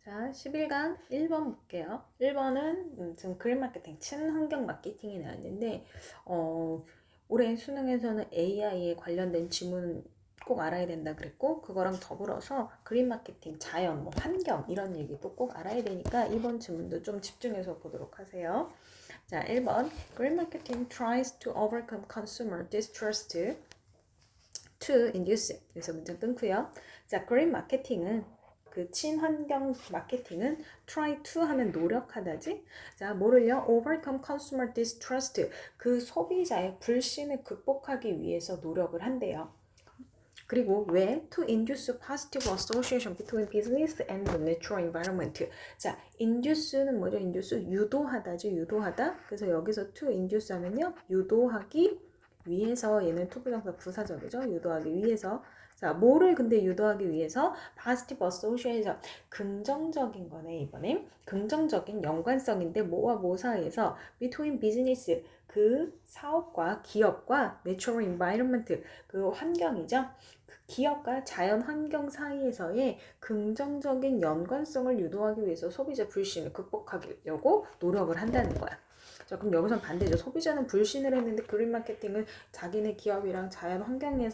자, 11강 1번 볼게요. 1번은 지금 그린 마케팅, 친환경 마케팅이 나왔는데 올해 수능에서는 AI에 관련된 지문 꼭 알아야 된다 그랬고, 그거랑 더불어서 그린 마케팅, 자연, 뭐 환경 이런 얘기도 꼭 알아야 되니까 이번 지문도 좀 집중해서 보도록 하세요. 자, 1번 Green marketing tries to overcome consumer distrust to induce. 그래서 문장 끊고요. 자, 그린 마케팅은 그 친환경 마케팅은 try to 하면 노력하다지. 자, 뭐를요? overcome consumer distrust. 그 소비자의 불신을 극복하기 위해서 노력을 한대요. 그리고 왜? To induce positive association between business and the natural environment. 자, induce는 뭐죠? induce 유도하다지, 유도하다. 그래서 여기서 to induce 하면요, 유도하기 위해서. 얘는 투부정사 부사적이죠. 유도하기 위해서. 자, 뭐를 근데 유도하기 위해서? positive association. 긍정적인 거네, 이번에. 긍정적인 연관성인데 뭐와 뭐 사이에서 between business, 그 사업과 기업과 natural environment, 그 환경이죠. 그 기업과 자연 환경 사이에서의 긍정적인 연관성을 유도하기 위해서 소비자 불신을 극복하려고 노력을 한다는 거야. 자, 그럼 여기선 반대죠. 소비자는 불신을 했는데 그린 마케팅은 자기네 기업이랑 자연 환경에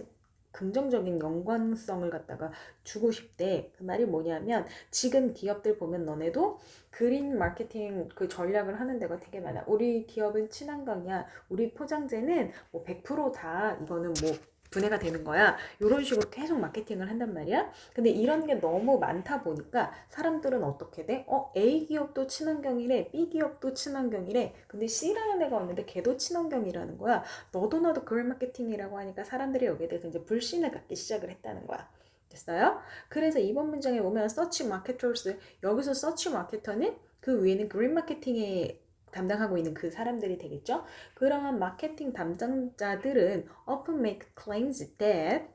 긍정적인 연관성을 갖다가 주고 싶대. 그 말이 뭐냐면 지금 기업들 보면 너네도 그린 마케팅 그 전략을 하는 데가 되게 많아. 우리 기업은 친환경이야. 우리 포장재는 뭐 100%다 이거는 뭐 분해가 되는 거야. 이런 식으로 계속 마케팅을 한단 말이야. 근데 이런 게 너무 많다 보니까 사람들은 어떻게 돼? A 기업도 친환경이래, B 기업도 친환경이래. 근데 C라는 애가 왔는데 걔도 친환경이라는 거야. 너도 나도 그린 마케팅이라고 하니까 사람들이 여기에 대해서 이제 불신을 갖기 시작을 했다는 거야. 됐어요? 그래서 이번 문장에 보면 search marketers, 여기서 search marketer는 그 위에는 그린 마케팅에 담당하고 있는 그 사람들이 되겠죠? 그러한 마케팅 담당자들은 often make claims that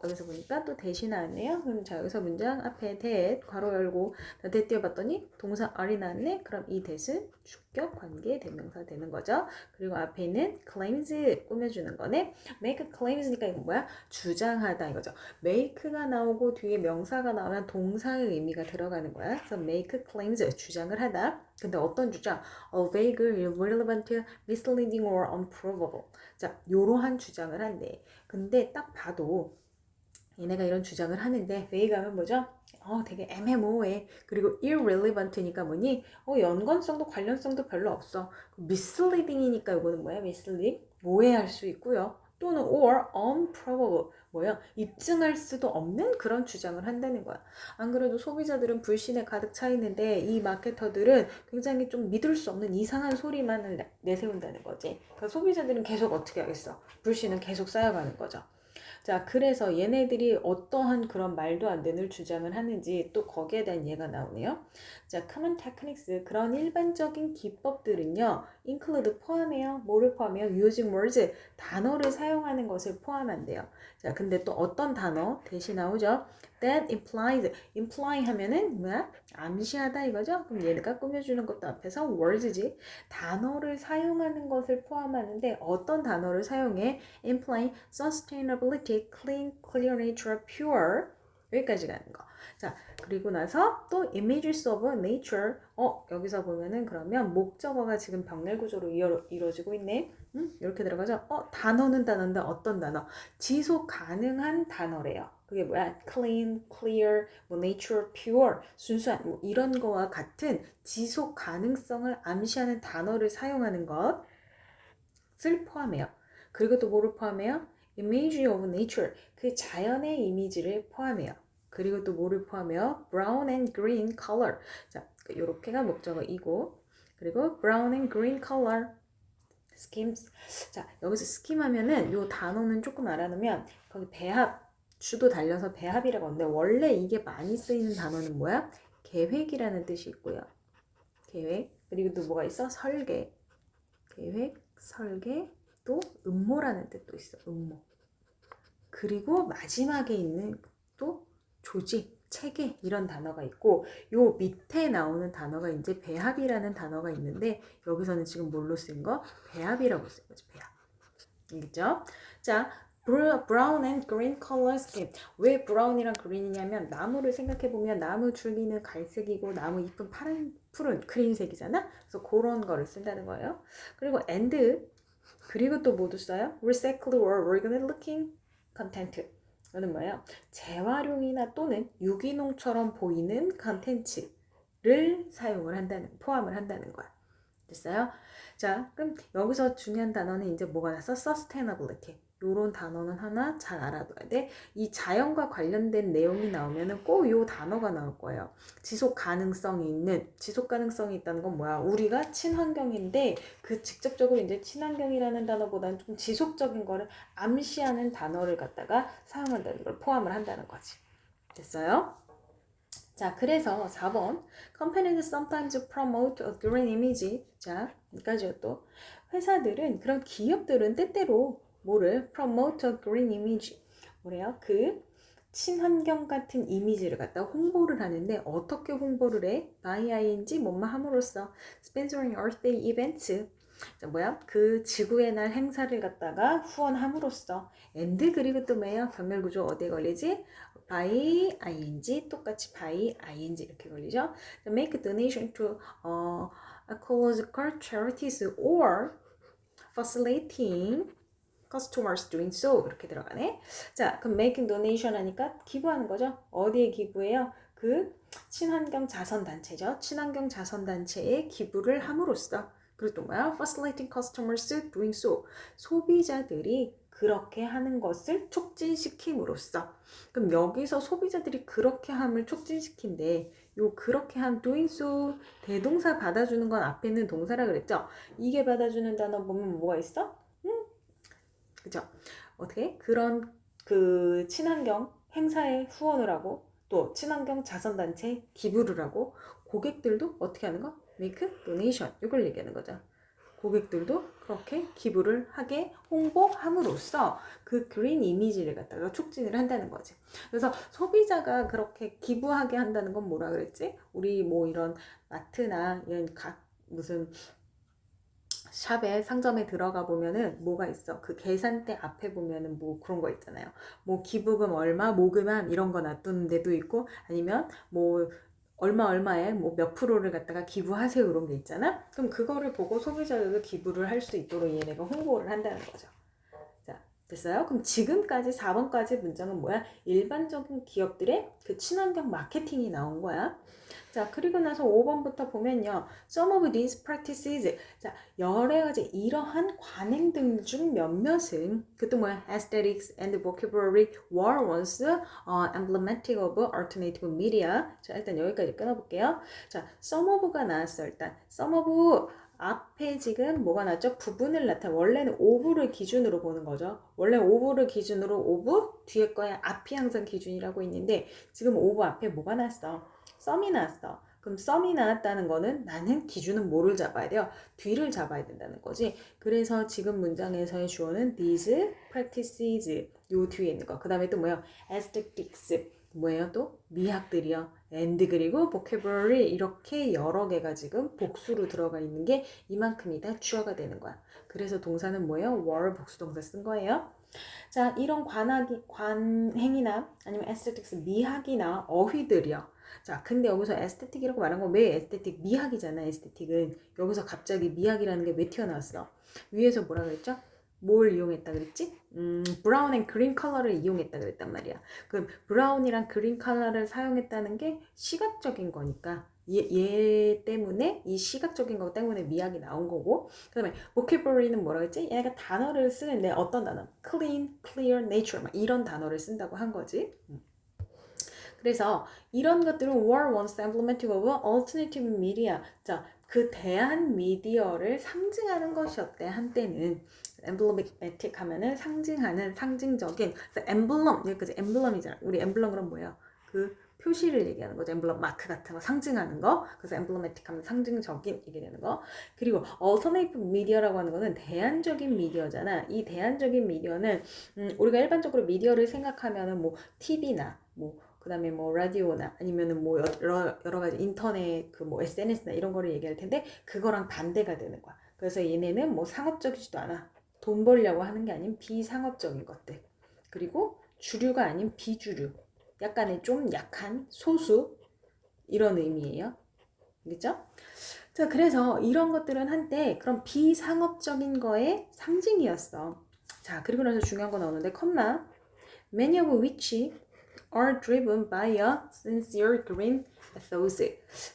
여기서 보니까 또 대시 나왔네요. 그럼 자, 여기서 문장 앞에 that 괄호 열고 that 띄워봤더니 동사 are이 나왔네. 그럼 이 that은 주격 관계 대명사 되는 거죠. 그리고 앞에 있는 claims 꾸며주는 거네. make claims니까 이거 뭐야? 주장하다 이거죠. make가 나오고 뒤에 명사가 나오면 동사의 의미가 들어가는 거야. 그래서 make claims 주장을 하다. 근데 어떤 주장? vague, irrelevant, misleading or unprovable. 자, 요러한 주장을 한대. 근데 딱 봐도 얘네가 이런 주장을 하는데 vague 하면 뭐죠? 되게 애매모호해. 그리고 irrelevant니까 뭐니? 연관성도 관련성도 별로 없어. misleading이니까 이거는 뭐야? misleading? 오해할 수 있고요. 또는 or unprobable, 뭐야? 입증할 수도 없는 그런 주장을 한다는 거야. 안 그래도 소비자들은 불신에 가득 차 있는데 이 마케터들은 굉장히 좀 믿을 수 없는 이상한 소리만을 내세운다는 거지. 그러니까 소비자들은 계속 어떻게 하겠어? 불신은 계속 쌓여가는 거죠. 자, 그래서 얘네들이 어떠한 그런 말도 안 되는 주장을 하는지 또 거기에 대한 예가 나오네요. 자, common techniques, 그런 일반적인 기법들은요, include 포함해요. 뭐를 포함해요? using words, 단어를 사용하는 것을 포함한대요. 자, 근데 또 어떤 단어 대신 나오죠? that implies, imply 하면은 뭐야? 암시하다 이거죠? 그럼 얘가 꾸며주는 것도 앞에서 words지. 단어를 사용하는 것을 포함하는데 어떤 단어를 사용해? imply sustainability, clean, clear nature, pure. 여기까지 가는 거. 자, 그리고 나서 또 images of nature. 여기서 보면은 그러면 목적어가 지금 병렬 구조로 이루어지고 있네. 이렇게 들어가죠. 단어는 단어인데 어떤 단어? 지속 가능한 단어래요. 그게 뭐야? clean, clear, 뭐 nature, pure, 순수한 뭐 이런 거와 같은 지속 가능성을 암시하는 단어를 사용하는 것을 포함해요. 그리고 또 뭐를 포함해요? image of nature, 그 자연의 이미지를 포함해요. 그리고 또 뭐를 포함해요? brown and green color. 자, 요렇게가 목적어이고, 그리고 brown and green color schemes. 자, 여기서 scheme 하면은 요 단어는 조금 알아놓으면 거기 배합, 주도 달려서 배합이라고 하는데 원래 이게 많이 쓰이는 단어는 뭐야? 계획이라는 뜻이 있고요. 계획. 그리고 또 뭐가 있어? 설계. 계획, 설계, 또 음모라는 뜻도 있어. 음모. 그리고 마지막에 있는 또 조직, 체계 이런 단어가 있고, 요 밑에 나오는 단어가 이제 배합이라는 단어가 있는데 여기서는 지금 뭘로 쓴 거? 배합이라고 쓴 거지. 배합. 알겠죠? 자, brown and green color scheme. 왜 brown이랑 green이냐면 나무를 생각해보면 나무 줄기는 갈색이고 나무 잎은 푸른 크림색이잖아. 그래서 그런 거를 쓴다는 거예요. 그리고 and 그리고 또 뭐도 써요? recycle or organic looking content. 이거는 뭐예요? 재활용이나 또는 유기농처럼 보이는 컨텐츠를 포함을 한다는 거야. 됐어요? 자, 그럼 여기서 중요한 단어는 이제 뭐가 나서? sustainability. 요런 단어는 하나 잘 알아둬야 돼. 이 자연과 관련된 내용이 나오면은 꼭 요 단어가 나올 거예요. 지속 가능성이 있다는 건 뭐야? 우리가 친환경인데 그 직접적으로 이제 친환경이라는 단어보다는 좀 지속적인 거를 암시하는 단어를 갖다가 사용한다는 걸 포함을 한다는 거지. 됐어요? 자, 그래서 4번 Companies sometimes promote a green image. 자, 여기까지요 또. 회사들은, 그런 기업들은 때때로 뭐를 promote a green image. 뭐래요? 그 친환경 같은 이미지를 갖다 홍보를 하는데 어떻게 홍보를 해? by ing 뭐뭐 함으로써 sponsoring Earth Day events. 자, 뭐야? 그 지구의 날 행사를 갖다가 후원함으로써 and 그리고 또 뭐예요? 병렬 구조 어디에 걸리지? by ing 똑같이 by ing 이렇게 걸리죠. Make a donation to ecological charities or facilitating customers doing so 이렇게 들어가네. 자, 그럼 making donation 하니까 기부하는 거죠. 어디에 기부해요? 그 친환경 자선단체죠. 친환경 자선단체에 기부를 함으로써. 그리고 또 뭐야? facilitating customers doing so. 소비자들이 그렇게 하는 것을 촉진시킴으로써. 그럼 여기서 소비자들이 그렇게 함을 촉진시킨데 요 그렇게 함 doing so 대동사 받아주는 건 앞에 있는 동사라 그랬죠? 이게 받아주는 단어 보면 뭐가 있어? 그죠? 어떻게? 그런 그 친환경 행사에 후원을 하고 또 친환경 자선단체에 기부를 하고 고객들도 어떻게 하는 거? make donation 이걸 얘기하는 거죠. 고객들도 그렇게 기부를 하게 홍보함으로써 그 그린 이미지를 갖다가 촉진을 한다는 거지. 그래서 소비자가 그렇게 기부하게 한다는 건 뭐라 그랬지? 우리 뭐 이런 마트나 이런 무슨 샵에 상점에 들어가 보면은 뭐가 있어? 그 계산대 앞에 보면은 뭐 그런 거 있잖아요. 뭐 기부금 얼마, 모금함 이런 거 놔두는 데도 있고 아니면 뭐 얼마에 뭐 몇 프로를 갖다가 기부하세요 이런 게 있잖아. 그럼 그거를 보고 소비자들도 기부를 할 수 있도록 얘네가 홍보를 한다는 거죠. 자, 됐어요? 그럼 지금까지 4번까지 문장은 뭐야? 일반적인 기업들의 그 친환경 마케팅이 나온 거야. 자, 그리고 나서 5번부터 보면요. Some of these practices. 자, 여러 가지 이러한 관행들 중 몇몇은 그것도 뭐야? Aesthetics and vocabulary were once emblematic of alternative media. 자, 일단 여기까지 끊어볼게요. 자, some of가 나왔어. 일단 some of 앞에 지금 뭐가 나왔죠? 부분을 원래는 of를 기준으로 보는 거죠. 원래 of를 기준으로 of 뒤에 거에 앞이 항상 기준이라고 있는데 지금 of 앞에 뭐가 나왔어? 썸이 나왔어. 그럼 썸이 나왔다는 거는 나는 기준은 뭐를 잡아야 돼요? 뒤를 잡아야 된다는 거지. 그래서 지금 문장에서의 주어는 these practices 요 뒤에 있는 거. 그 다음에 또 뭐예요? aesthetics 뭐예요? 또 미학들이요. and 그리고 vocabulary 이렇게 여러 개가 지금 복수로 들어가 있는 게 이만큼이다 주어가 되는 거야. 그래서 동사는 뭐예요? were 복수 동사 쓴 거예요. 자, 이런 관행이나 아니면 aesthetics 미학이나 어휘들이요. 자, 근데 여기서 에스테틱이라고 말한 건 왜 에스테틱? 미학이잖아, 에스테틱은. 여기서 갑자기 미학이라는 게 왜 튀어나왔어? 위에서 뭐라 그랬죠? 뭘 이용했다 그랬지? 브라운 앤 그린 컬러를 이용했다 그랬단 말이야. 그럼 브라운이랑 그린 컬러를 사용했다는 게 시각적인 거니까 얘 때문에 이 시각적인 거 때문에 미학이 나온 거고 그 다음에 vocabulary는 뭐라 했지? 얘가 단어를 쓰는데 어떤 단어? clean, clear, nature 막 이런 단어를 쓴다고 한 거지. 그래서 이런 것들은 were once emblematic of alternative media. 자, 그 대한 미디어를 상징하는 것이었대 한때는. emblematic 하면은 상징하는 상징적인. 그래서 emblem 여기까지 emblem이잖아. 우리 emblem은 그럼 뭐예요? 그 표시를 얘기하는 거죠. 엠블럼 마크 같은 거 상징하는 거. 그래서 emblematic 하면 상징적인 이게 되는 거. 그리고 alternative media라고 하는 거는 대안적인 미디어잖아. 이 대안적인 미디어는 우리가 일반적으로 미디어를 생각하면은 뭐 TV나 뭐 그 다음에 뭐 라디오나 아니면은 뭐 여러 가지 인터넷 그 뭐 SNS나 이런 거를 얘기할 텐데 그거랑 반대가 되는 거야. 그래서 얘네는 뭐 상업적이지도 않아. 돈 벌려고 하는 게 아닌 비상업적인 것들. 그리고 주류가 아닌 비주류, 약간의 좀 약한 소수 이런 의미예요. 그죠? 자, 그래서 이런 것들은 한때 그런 비상업적인 거의 상징이었어. 자, 그리고 나서 중요한 거 나오는데 컴마 many of which are driven by a sincere green ethos.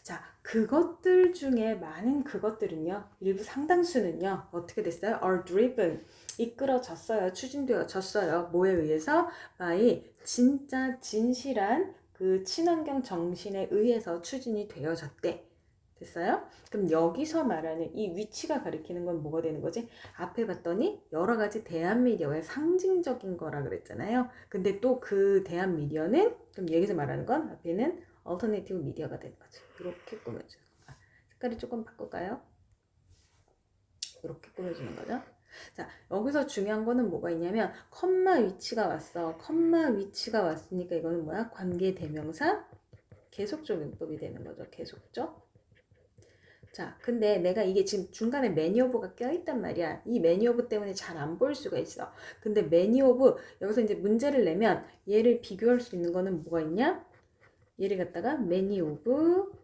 자, 그것들 중에 많은 그것들은요, 일부 상당수는요, 어떻게 됐어요? are driven, 이끌어졌어요, 추진되어졌어요. 뭐에 의해서? by 진짜 진실한 그 친환경 정신에 의해서 추진이 되어졌대. 됐어요? 그럼 여기서 말하는 이 위치가 가리키는 건 뭐가 되는 거지? 앞에 봤더니 여러 가지 대한 미디어의 상징적인 거라 그랬잖아요. 근데 또 그 대한 미디어는 그럼 여기서 말하는 건 앞에는 얼터네이티브 미디어가 되는 거죠. 이렇게 꾸며주는 거. 색깔이 조금 바꿀까요? 이렇게 꾸며주는 거죠. 자, 여기서 중요한 거는 뭐가 있냐면 컴마 위치가 왔어. 컴마 위치가 왔으니까 이거는 뭐야? 관계대명사 계속적 용법이 되는 거죠. 계속적. 자, 근데 내가 이게 지금 중간에 many of가 껴있단 말이야. 이 many of 때문에 잘 안 보일 수가 있어. 근데 many of, 여기서 이제 문제를 내면 얘를 비교할 수 있는 거는 뭐가 있냐? 얘를 갖다가 many of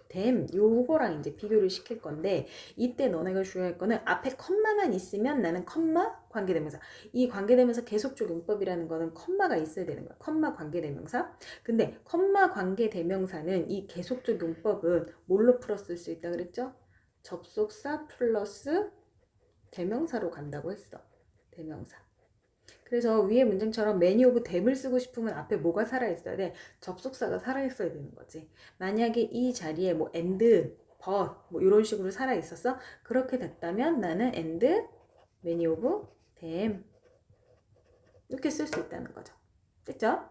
them, 요거랑 이제 비교를 시킬 건데, 이때 너네가 주의할 거는 앞에 컴마만 있으면 나는 컴마 관계대명사. 이 관계대명사 계속적 용법이라는 거는 컴마가 있어야 되는 거야. 컴마 관계대명사. 근데 컴마 관계대명사는 이 계속적 용법은 뭘로 풀었을 수 있다 그랬죠? 접속사 플러스 대명사로 간다고 했어. 대명사. 그래서 위에 문장처럼 many of them을 쓰고 싶으면 앞에 뭐가 살아있어야 돼? 접속사가 살아있어야 되는 거지. 만약에 이 자리에 뭐 and, but 뭐 이런 식으로 살아있었어? 그렇게 됐다면 나는 and, many of them 이렇게 쓸 수 있다는 거죠. 됐죠?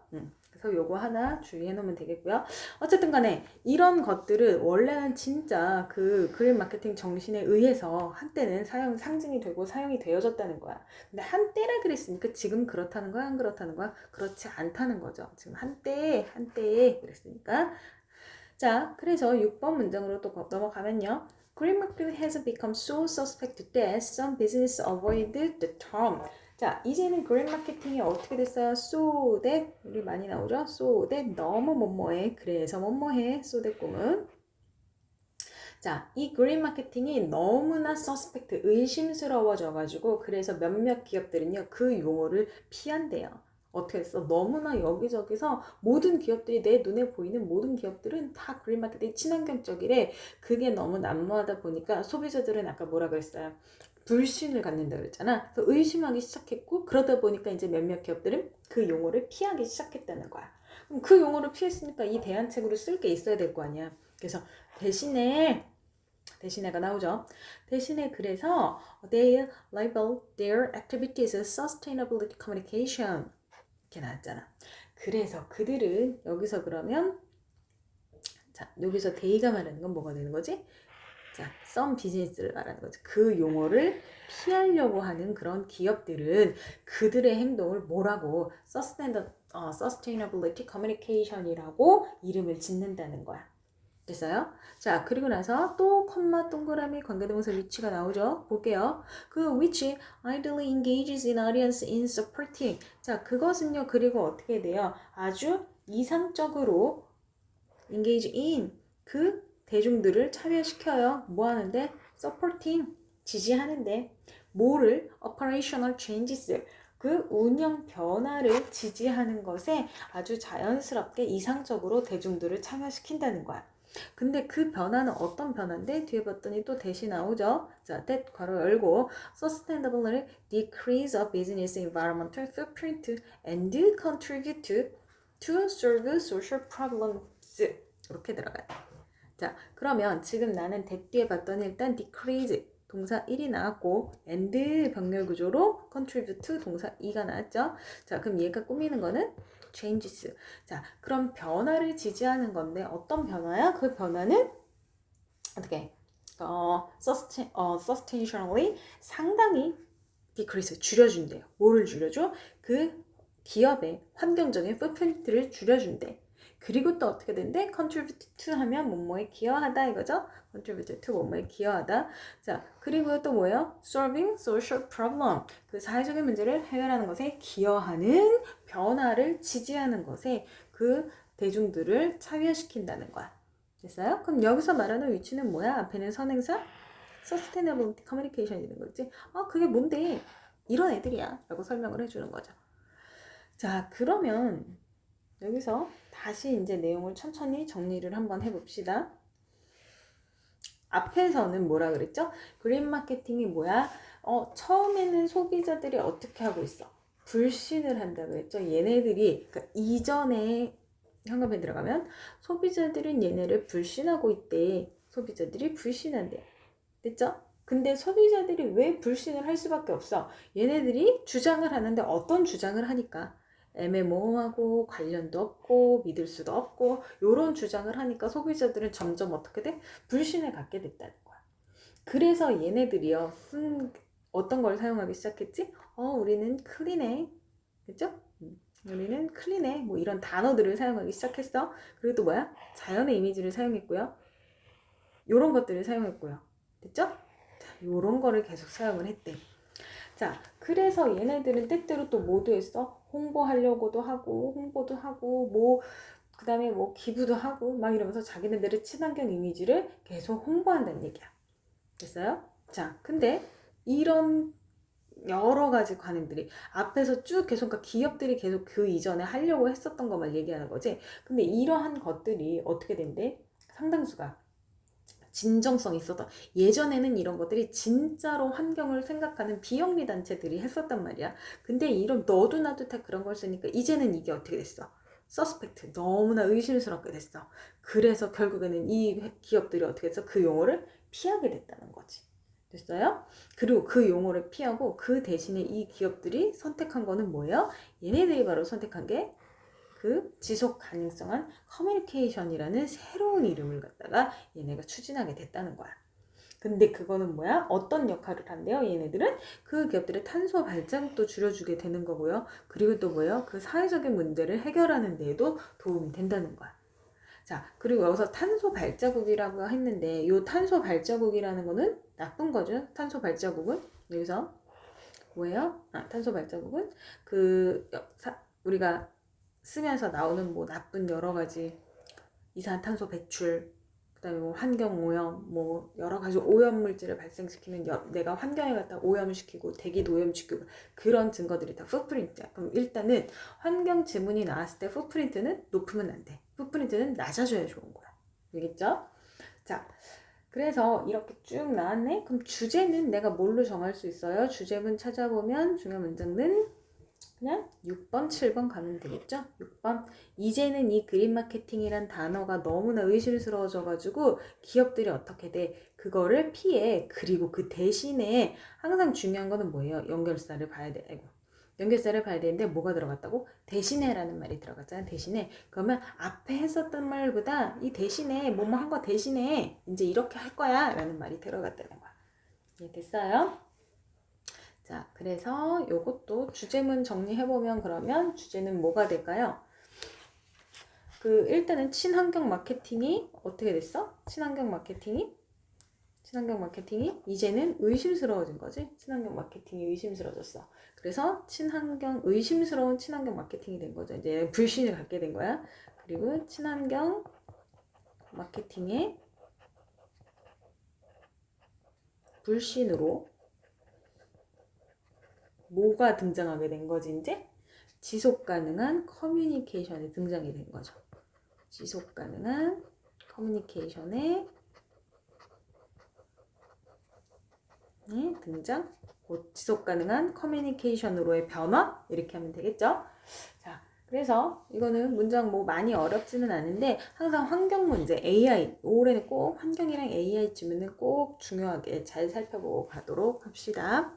그래서 요거 하나 주의해 놓으면 되겠고요. 어쨌든 간에 이런 것들은 원래는 진짜 그 그린 마케팅 정신에 의해서 한때는 상징이 되고 사용이 되어졌다는 거야. 근데 한때라 그랬으니까 지금 그렇다는 거야? 안 그렇다는 거야? 그렇지 않다는 거죠. 지금 한때에 그랬으니까. 자, 그래서 6번 문장으로 또 넘어가면요. Green market has become so suspect that some business avoid the term. 자, 이제는 그린 마케팅이 어떻게 됐어요? so that, 우리 많이 나오죠? so that 너무 뭐뭐해. 그래서 뭐뭐해. so that 꿈은. 자, 이 그린 마케팅이 너무나 suspect, 의심스러워져가지고 그래서 몇몇 기업들은요, 그 용어를 피한대요. 어떻게 했어? 너무나 여기저기서 모든 기업들이 내 눈에 보이는 모든 기업들은 다 그린 마케팅 친환경적이래. 그게 너무 난무하다 보니까 소비자들은 아까 뭐라 그랬어요? 불신을 갖는다 그랬잖아. 그래서 의심하기 시작했고 그러다 보니까 이제 몇몇 기업들은 그 용어를 피하기 시작했다는 거야. 그럼 그 용어를 피했으니까 이 대안책으로 쓸 게 있어야 될 거 아니야. 그래서 대신에가 나오죠. 대신에 그래서 they label their activities as sustainability communication 이렇게 나왔잖아. 그래서 그들은 여기서 그러면 자 여기서 they가 말하는 건 뭐가 되는 거지? 자, some business를 말하는 거지. 그 용어를 피하려고 하는 그런 기업들은 그들의 행동을 뭐라고 sustainability communication이라고 이름을 짓는다는 거야. 됐어요? 자, 그리고 나서 또 콤마 동그라미 관계대명사 위치가 나오죠. 볼게요. 그 which idly engages in audience in supporting. 자, 그것은요. 그리고 어떻게 돼요? 아주 이상적으로 engage in 그 대중들을 참여시켜요. 뭐 하는데? supporting 지지하는데 뭐를? operational changes 그 운영 변화를 지지하는 것에 아주 자연스럽게 이상적으로 대중들을 참여시킨다는 거야. 근데 그 변화는 어떤 변화인데 뒤에 봤더니 또 대시 나오죠. 자, that 괄호 열고 sustainably decrease of business environmental footprint and contribute to solve social problems 이렇게 들어가요. 자, 그러면 지금 나는 that 뒤에 봤더니 일단 decrease 동사 1이 나왔고 and 병렬 구조로 contribute 동사 2가 나왔죠. 자, 그럼 얘가 꾸미는 거는 changes. 자, 그럼 변화를 지지하는 건데 어떤 변화야? 그 변화는 어떻게? sustainably 상당히 decrease 줄여준대요. 뭐를 줄여줘? 그 기업의 환경적인 footprint를 줄여준대. 그리고 또 어떻게 된대? contribute to 하면 뭐뭐에 기여하다 이거죠? contribute to 뭐뭐에 기여하다. 자, 그리고 또 뭐예요? solving social problem. 그 사회적인 문제를 해결하는 것에 기여하는 변화를 지지하는 것에 그 대중들을 참여시킨다는 거야. 됐어요? 그럼 여기서 말하는 위치는 뭐야? 앞에는 선행사 sustainable communication이 되는 거지. 그게 뭔데? 이런 애들이야 라고 설명을 해주는 거죠. 자, 그러면 여기서 다시 이제 내용을 천천히 정리를 한번 해봅시다. 앞에서는 뭐라 그랬죠? 그린 마케팅이 뭐야? 처음에는 소비자들이 어떻게 하고 있어? 불신을 한다 그랬죠? 얘네들이, 그러니까 이전에 현금에 들어가면 소비자들은 얘네를 불신하고 있대. 소비자들이 불신한대. 됐죠? 근데 소비자들이 왜 불신을 할 수밖에 없어? 얘네들이 주장을 하는데 어떤 주장을 하니까? 애매모호하고 관련도 없고 믿을 수도 없고 요런 주장을 하니까 소비자들은 점점 어떻게 돼? 불신을 갖게 됐다는 거야. 그래서 얘네들이요 어떤 걸 사용하기 시작했지? 우리는 클린해. 그죠? 우리는 클린해. 뭐 이런 단어들을 사용하기 시작했어. 그리고 또 뭐야? 자연의 이미지를 사용했고요. 요런 것들을 사용했고요. 됐죠? 자, 요런 거를 계속 사용을 했대. 자, 그래서 얘네들은 때때로 또 뭐도 했어? 홍보하려고도 하고, 홍보도 하고, 뭐, 그 다음에 뭐 기부도 하고, 막 이러면서 자기네들의 친환경 이미지를 계속 홍보한다는 얘기야. 됐어요? 자, 근데 이런 여러 가지 관행들이 앞에서 쭉 계속, 그러니까 기업들이 계속 그 이전에 하려고 했었던 것만 얘기하는 거지. 근데 이러한 것들이 어떻게 된대? 상당수가 진정성이 있었던, 예전에는 이런 것들이 진짜로 환경을 생각하는 비영리 단체들이 했었단 말이야. 근데 이런 너도 나도 다 그런 걸 쓰니까 이제는 이게 어떻게 됐어? 서스펙트, 너무나 의심스럽게 됐어. 그래서 결국에는 이 기업들이 어떻게 했어? 그 용어를 피하게 됐다는 거지. 됐어요? 그리고 그 용어를 피하고 그 대신에 이 기업들이 선택한 거는 뭐예요? 얘네들이 바로 선택한 게 그 지속 가능성한 커뮤니케이션이라는 새로운 이름을 갖다가 얘네가 추진하게 됐다는 거야. 근데 그거는 뭐야? 어떤 역할을 한대요? 얘네들은 그 기업들의 탄소 발자국도 줄여주게 되는 거고요. 그리고 또 뭐예요? 그 사회적인 문제를 해결하는 데에도 도움이 된다는 거야. 자, 그리고 여기서 탄소 발자국이라고 했는데 이 탄소 발자국이라는 거는 나쁜 거죠. 탄소 발자국은 여기서 뭐예요? 탄소 발자국은 우리가 쓰면서 나오는 뭐 나쁜 여러 가지 이산탄소 배출, 그다음에 뭐 환경 오염, 뭐 여러 가지 오염 물질을 발생시키는 내가 환경에 갖다 오염시키고 대기도 오염시키고 그런 증거들이 다 풋프린트야. 그럼 일단은 환경 지문이 나왔을 때 풋프린트는 높으면 안 돼. 풋프린트는 낮아져야 좋은 거야. 알겠죠? 자, 그래서 이렇게 쭉 나왔네. 그럼 주제는 내가 뭘로 정할 수 있어요? 주제문 찾아보면 중요한 문장은 그냥 6번, 7번 가면 되겠죠? 6번. 이제는 이 그린 마케팅이란 단어가 너무나 의심스러워져가지고 기업들이 어떻게 돼? 그거를 피해. 그리고 그 대신에 항상 중요한 거는 뭐예요? 연결사를 봐야 돼. 아이고. 연결사를 봐야 되는데 뭐가 들어갔다고? 대신에라는 말이 들어갔잖아. 대신에. 그러면 앞에 했었던 말보다 이 대신에 뭐뭐 한 거 대신에 이제 이렇게 할 거야 라는 말이 들어갔다는 거야. 네, 됐어요? 자, 그래서 요것도 주제문 정리해보면 그러면 주제는 뭐가 될까요? 일단은 친환경 마케팅이 어떻게 됐어? 친환경 마케팅이 이제는 의심스러워진 거지? 친환경 마케팅이 의심스러워졌어. 그래서 의심스러운 친환경 마케팅이 된 거죠. 이제 불신을 갖게 된 거야. 그리고 친환경 마케팅의 불신으로 뭐가 등장하게 된 거지 이제? 지속 가능한 커뮤니케이션이 등장이 된 거죠. 지속 가능한 커뮤니케이션의 등장, 지속 가능한 커뮤니케이션으로의 변화 이렇게 하면 되겠죠. 자, 그래서 이거는 문장 뭐 많이 어렵지는 않은데 항상 환경 문제, AI 올해는 꼭 환경이랑 AI 지문은 꼭 중요하게 잘 살펴보고 가도록 합시다.